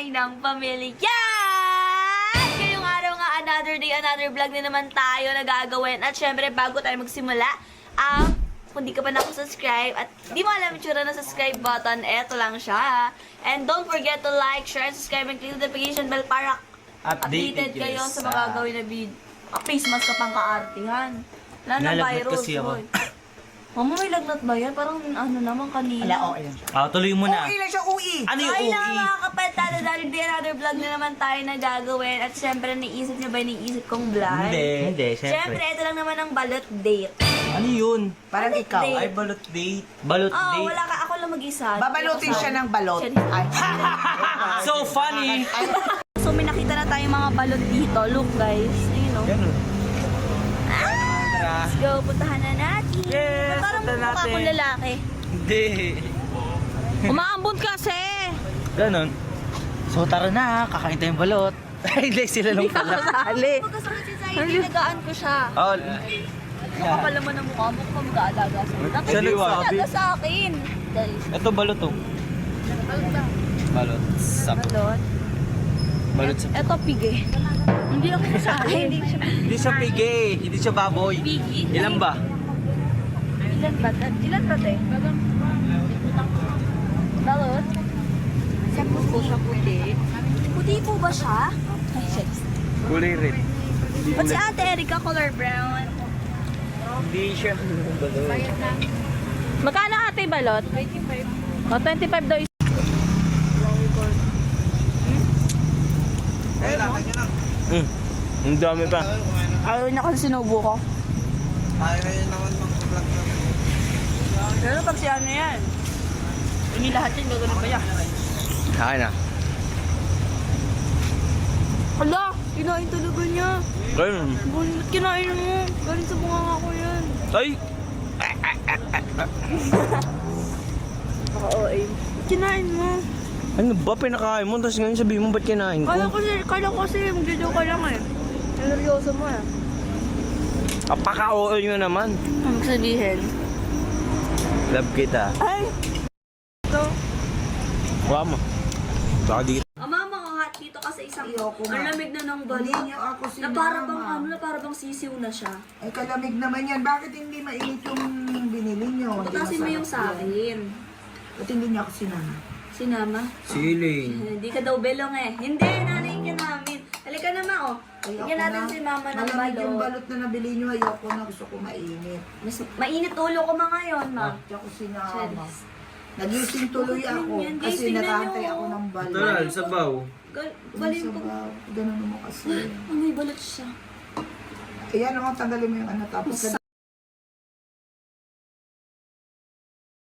ng pamilya! Ngayong araw nga, another day, another vlog na naman tayo na gagawin. At syempre, bago tayo magsimula, kung di ka pa nakasubscribe at di mo alam yung tsura ng subscribe button, eto lang siya. And don't forget to like, share, subscribe, and click the notification bell para updated kayo sa mga gagawin na video. Face mask ka pang kaartihan. Wala na Nalagnat virus. kasi ako. Mama, may lagnat ba yan? Parang ano naman kanina. Wala, okay lang siya. Tuloy mo na. Okay lang siya, UI! Ano yung Ay na OE? mga kapatid, dahil di another vlog na naman tayo na gagawin. At syempre, naisip niyo ba yung naisip kong vlog? Hindi, Syempre, syempre. ito lang naman ang balot date. Ano yun? Parang ikaw. date. Ay, balot date. Balot Oh, date. wala ka. Ako lang mag-isa. Babalutin siya ng balot. Siya- Ay. So funny! So, may nakita na tayong mga balot dito. Look, guys. Ayun, o. Ganun. Let's go. Puntahan na natin. Yes, Parang puntahan mukha natin. akong lalaki. Hindi. Umaambon kasi. Ganun. So tara na, kakain tayong balot. Ay, hindi, sila lang pala. Kasali. Pagkasakit si Zay, tinagaan ko siya. Oh, Kapal naman ang mukha mo kung mag-aalaga sa akin. Dapat Siya hindi nagsabi. alaga sa akin. Guys. ito balot oh. Balot. Sap. Balot. Balot sa... Eto, pige. Hindi ako kasali. Hindi siya pige, hindi siya baboy. Pigi? Ilan ba? Ilan ba? Ilan ba, te? Balot? Siya po siya puti. Puti po ba siya? Ay, shucks. Kulay red. Ba't si Ate Erika color brown? Hindi siya. Balot. Magkano ate balot? 25. O, 25 daw. Ang dami pa. Ayaw niya kasi sinubo ko. Pero pag si ano yan, hindi lahat yan, gagawin pa yan. Kain na. Hala, kinain talaga niya. Ganun. Ba't kinain mo? Galing sa bunganga ko yan. Ay! Oo, kinain mo. Ano ba pinakain mo? Tapos ngayon sabihin mo ba't kinain ko? Kala ko kasi magjojoke ka lang eh. Seryoso mo eh. Apaka-OA nyo naman. Ang sabihin? Love kita. Ay! Ito. Wala mo. Baka di. Mama, hot dito kasi isang Ayoko nga. ang lamig na ng balot. Hindi niyo ako Na para bang sinama. na para bang sisiw na siya. Ay, kalamig naman yan. Bakit hindi mainit yung binili niyo? Hindi Patasin mo masarap yung sa yan. akin. Ba't hindi niyo ako sinama? Sinama? Siling. Hindi ka daw belong eh. Hindi, nanay ka namin. Halika naman oh. Ayoko Bigyan natin na. si mama ng Malamig yung balot. balot na nabili niyo. Ayoko na. Gusto ko mainit. Mas mainit ulo ko mga ngayon, ma. Hindi ako sinama. Cheers. Nagising tuloy Bakit ako. ganyan? Guys, Kasi tingnan nakantay niyo. ako ng balot. Taral, sabaw. Galing ko. Ganun mo kasi. Oh, may balot siya. Kaya naman tanggalin mo yung ano tapos Masarap.